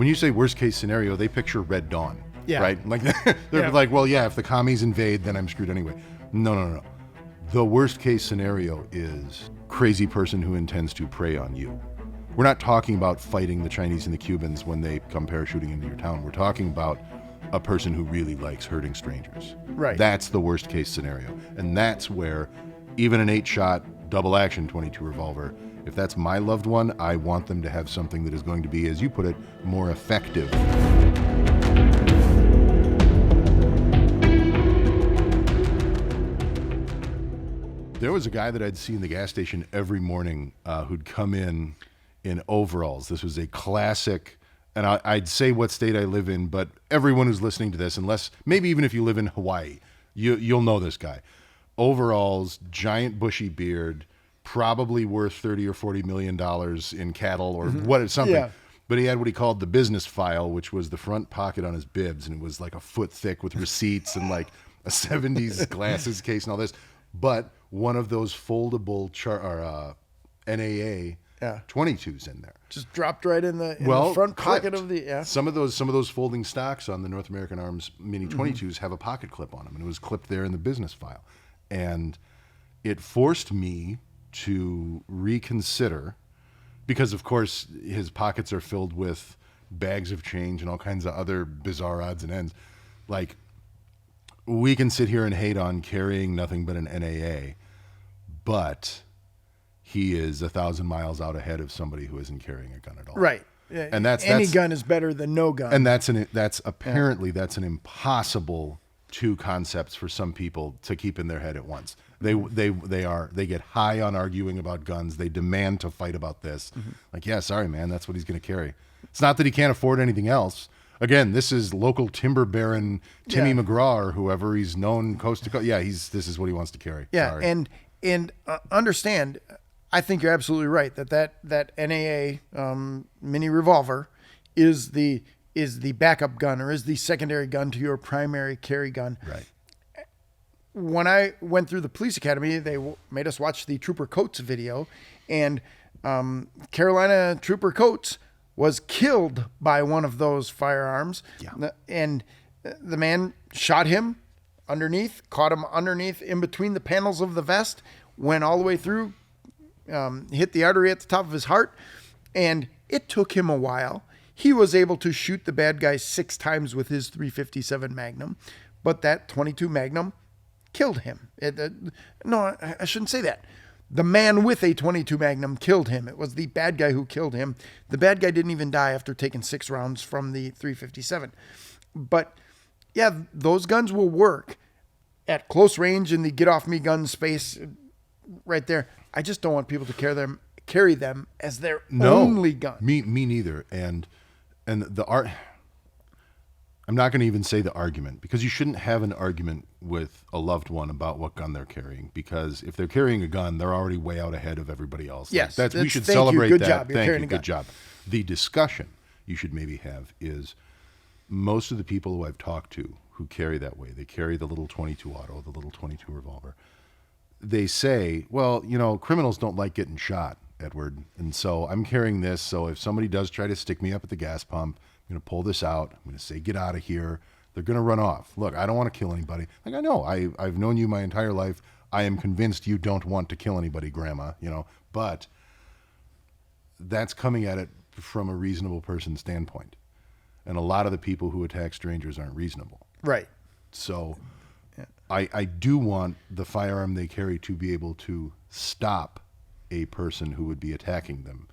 When you say worst case scenario, they picture Red Dawn, Yeah. right? Like they're like, well, yeah, if the commies invade, then I'm screwed anyway. No. The worst case scenario is crazy person who intends to prey on you. We're not talking about fighting the Chinese and the Cubans when they come parachuting into your town. We're talking about a person who really likes hurting strangers. Right. That's the worst case scenario. And that's where even an 8-shot double action .22 revolver, if that's my loved one, I want them to have something that is going to be, as you put it, more effective. There was a guy that I'd see in the gas station every morning who'd come in overalls. This was a classic, and I'd say what state I live in, but everyone who's listening to this, unless maybe even if you live in Hawaii, you'll know this guy. Overalls, giant bushy beard, probably worth $30 or $40 million in cattle or something. Yeah. But he had what he called the business file, which was the front pocket on his bibs, and it was like a foot thick with receipts and like a 70s glasses case and all this. But one of those foldable NAA 22s in there. Just dropped right in the front pocket of the Some of those folding stocks on the North American Arms Mini 22s have a pocket clip on them, and it was clipped there in the business file. And it forced me to reconsider, because of course his pockets are filled with bags of change and all kinds of other bizarre odds and ends. Like, we can sit here and hate on carrying nothing but an NAA, but he is 1,000 miles out ahead of somebody who isn't carrying a gun at all. Right. Yeah. And that's any gun is better than no gun. And that's an impossible two concepts for some people to keep in their head at once. They get high on arguing about guns. They demand to fight about this. Like, yeah, sorry, man, that's what he's going to carry. It's not that he can't afford anything else. Again, this is local timber baron Timmy McGraw or whoever. He's known coast to coast. Yeah, this is what he wants to carry. Yeah, sorry. and understand, I think you're absolutely right that NAA mini revolver is the backup gun or is the secondary gun to your primary carry gun. Right. When I went through the police academy, they made us watch the Trooper Coates video, and Carolina Trooper Coates was killed by one of those firearms. Yeah. And the man shot him underneath, caught him underneath in between the panels of the vest, went all the way through, hit the artery at the top of his heart, and it took him a while. He was able to shoot the bad guy 6 times with his .357 Magnum, but that .22 Magnum killed him. No, I shouldn't say that. The man with a .22 Magnum killed him. It was the bad guy who killed him. The bad guy didn't even die after taking 6 rounds from the .357. But yeah, those guns will work at close range in the get off me gun space right there. I just don't want people to carry them as their only gun. Me neither. And the art. I'm not going to even say the argument, because you shouldn't have an argument with a loved one about what gun they're carrying, because if they're carrying a gun, they're already way out ahead of everybody else. Yes, we should thank celebrate you. Good that. job. You're Thank carrying you. a gun. Good job. The discussion you should maybe have is most of the people who I've talked to who carry that way, they carry the little .22 auto, the little .22 revolver. They say, well, criminals don't like getting shot, Edward, and so I'm carrying this, so if somebody does try to stick me up at the gas pump, I'm going to pull this out. I'm going to say, get out of here. They're going to run off. Look, I don't want to kill anybody. Like, I know. I've known you my entire life. I am convinced you don't want to kill anybody, Grandma, But that's coming at it from a reasonable person's standpoint. And a lot of the people who attack strangers aren't reasonable. Right. So I do want the firearm they carry to be able to stop a person who would be attacking them.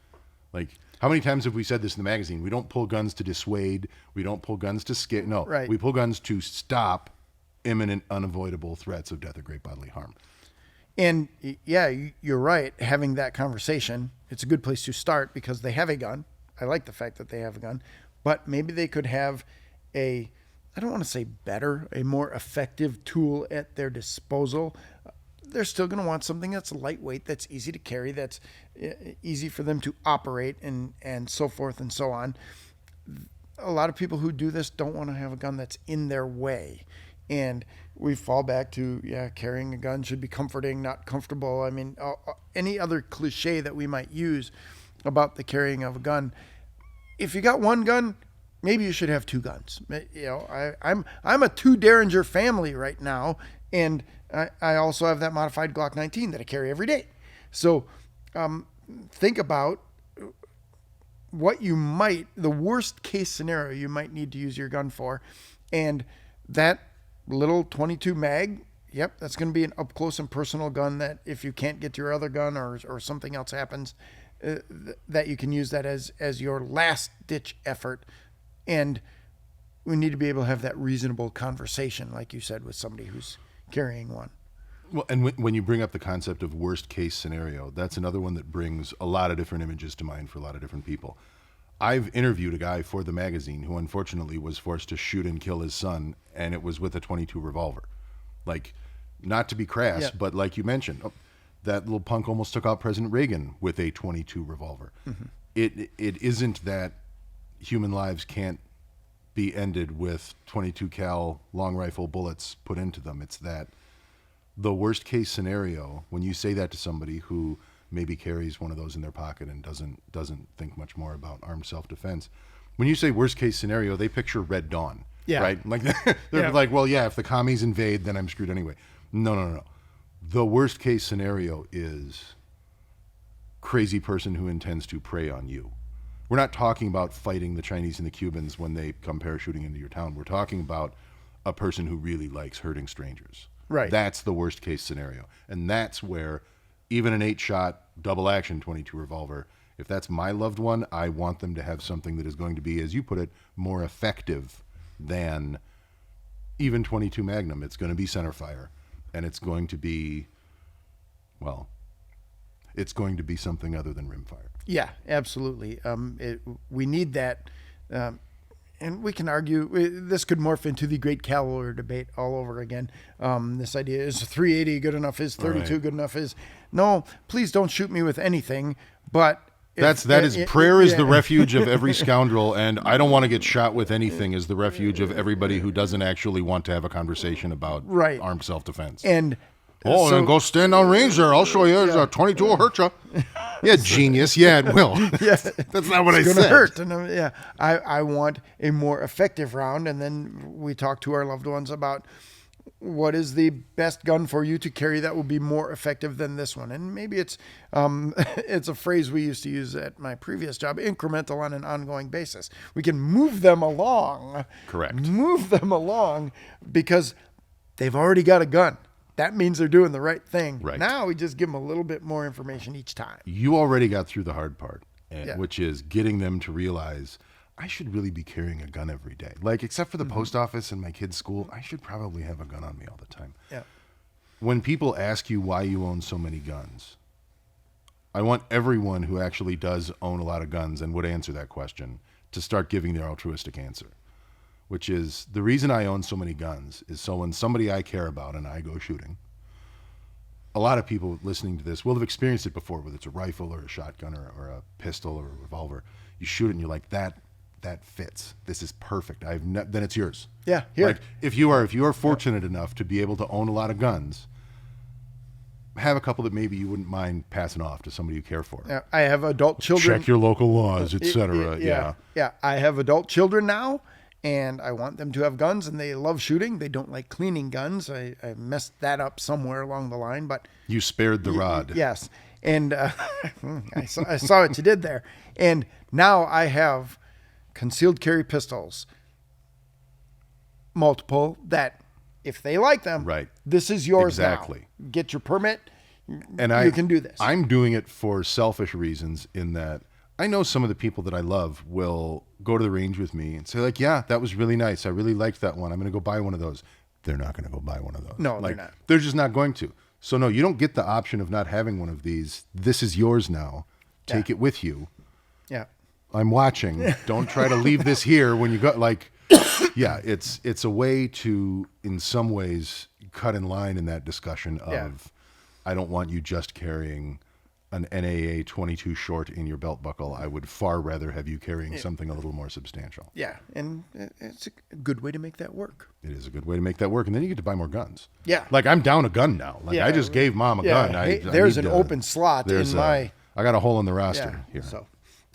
Like, how many times have we said this in the magazine? We don't pull guns to dissuade. We don't pull guns to scare. No, right. We pull guns to stop imminent, unavoidable threats of death or great bodily harm. And yeah, you're right. Having that conversation, it's a good place to start because they have a gun. I like the fact that they have a gun, but maybe they could have I don't want to say better, a more effective tool at their disposal. They're still going to want something that's lightweight, that's easy to carry, that's easy for them to operate, and so forth and so on. A lot of people who do this don't want to have a gun that's in their way. And we fall back to, carrying a gun should be comforting, not comfortable. I mean, any other cliche that we might use about the carrying of a gun. If you got one gun, maybe you should have 2 guns. You know, I'm a 2 Derringer family right now, and I also have that modified Glock 19 that I carry every day. So think about what the worst case scenario you might need to use your gun for, and that little 22 mag. Yep, that's going to be an up close and personal gun that if you can't get to your other gun or something else happens, that you can use that as your last ditch effort. And we need to be able to have that reasonable conversation, like you said, with somebody who's carrying one. Well, and when you bring up the concept of worst case scenario, that's another one that brings a lot of different images to mind for a lot of different people. I've interviewed a guy for the magazine who unfortunately was forced to shoot and kill his son, and it was with a .22 revolver. Like, not to be crass, Yeah. but like you mentioned, that little punk almost took out President Reagan with a .22 revolver. Mm-hmm. It isn't that human lives can't be ended with .22 cal long rifle bullets put into them. It's that the worst case scenario, when you say that to somebody who maybe carries one of those in their pocket and doesn't think much more about armed self-defense, when you say worst case scenario, they picture Red Dawn. Yeah. Right? Like they're like, well, yeah, if the commies invade, then I'm screwed anyway. No. The worst case scenario is crazy person who intends to prey on you. We're not talking about fighting the Chinese and the Cubans when they come parachuting into your town. We're talking about a person who really likes hurting strangers. Right. That's the worst case scenario. And that's where even an 8-shot double action .22 revolver, if that's my loved one, I want them to have something that is going to be, as you put it, more effective than even .22 Magnum. It's going to be center fire, and it's going to be, well, it's going to be something other than rimfire. Yeah, absolutely. We need that, and we can argue this could morph into the great caliber debate all over again. This idea, is 380 good enough? Is 32 Right. good enough? No, please don't shoot me with anything. But prayer is the refuge of every scoundrel, and I don't want to get shot with anything is the refuge of everybody who doesn't actually want to have a conversation about Right. armed self-defense. And then go stand on range there. I'll show you. Yeah. 22 will hurt you. Yeah, genius. Yeah, it will. Yeah. That's not what I it's said. going to hurt. And I want a more effective round, and then we talk to our loved ones about what is the best gun for you to carry that will be more effective than this one. And maybe it's a phrase we used to use at my previous job, incremental on an ongoing basis. We can move them along. Correct. Move them along because they've already got a gun. That means they're doing the right thing. Right. Now we just give them a little bit more information each time. You already got through the hard part, Yeah. which is getting them to realize I should really be carrying a gun every day. Like, except for the post office and my kids' school, I should probably have a gun on me all the time. Yeah. When people ask you why you own so many guns, I want everyone who actually does own a lot of guns and would answer that question to start giving their altruistic answer, which is the reason I own so many guns is so when somebody I care about and I go shooting, a lot of people listening to this will have experienced it before, whether it's a rifle or a shotgun or a pistol or a revolver. You shoot it and you're like, that fits. This is perfect. Then it's yours. Yeah. Here. Like if you are fortunate enough to be able to own a lot of guns, have a couple that maybe you wouldn't mind passing off to somebody you care for. Yeah, I have adult children. Check your local laws, etc. Yeah. I have adult children now, and I want them to have guns, and they love shooting. They don't like cleaning guns. I messed that up somewhere along the line, but You spared the rod. yes, and I saw what you did there. And now I have concealed carry pistols, multiple, that if they like them, Right. this is yours Exactly. now. Get your permit. And you can do this. I'm doing it for selfish reasons in that I know some of the people that I love will go to the range with me and say like, yeah, that was really nice. I really liked that one. I'm going to go buy one of those. They're not going to go buy one of those. No, they're not. They're just not going to. So no, you don't get the option of not having one of these. This is yours now. Take it with you. Yeah. I'm watching. Don't try to leave this here when you go. Like, yeah, it's a way to, in some ways, cut in line in that discussion of, Yeah. I don't want you just carrying an NAA 22 short in your belt buckle. I would far rather have you carrying something a little more substantial. Yeah, and it's a good way to make that work. It is a good way to make that work, and then you get to buy more guns. Yeah. Like I'm down a gun now. Like Yeah. I just gave Mom a Yeah, gun. hey, I there's need an to- open slot in there's my. I got a hole in the roster Yeah. here. So,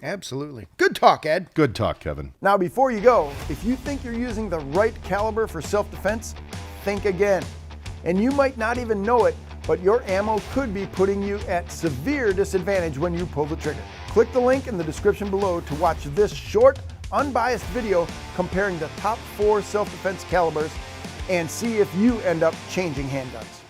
Absolutely. Good talk, Ed. Good talk, Kevin. Now, before you go, if you think you're using the right caliber for self-defense, think again. And you might not even know it, but your ammo could be putting you at severe disadvantage when you pull the trigger. Click the link in the description below to watch this short, unbiased video comparing the top 4 self-defense calibers and see if you end up changing handguns.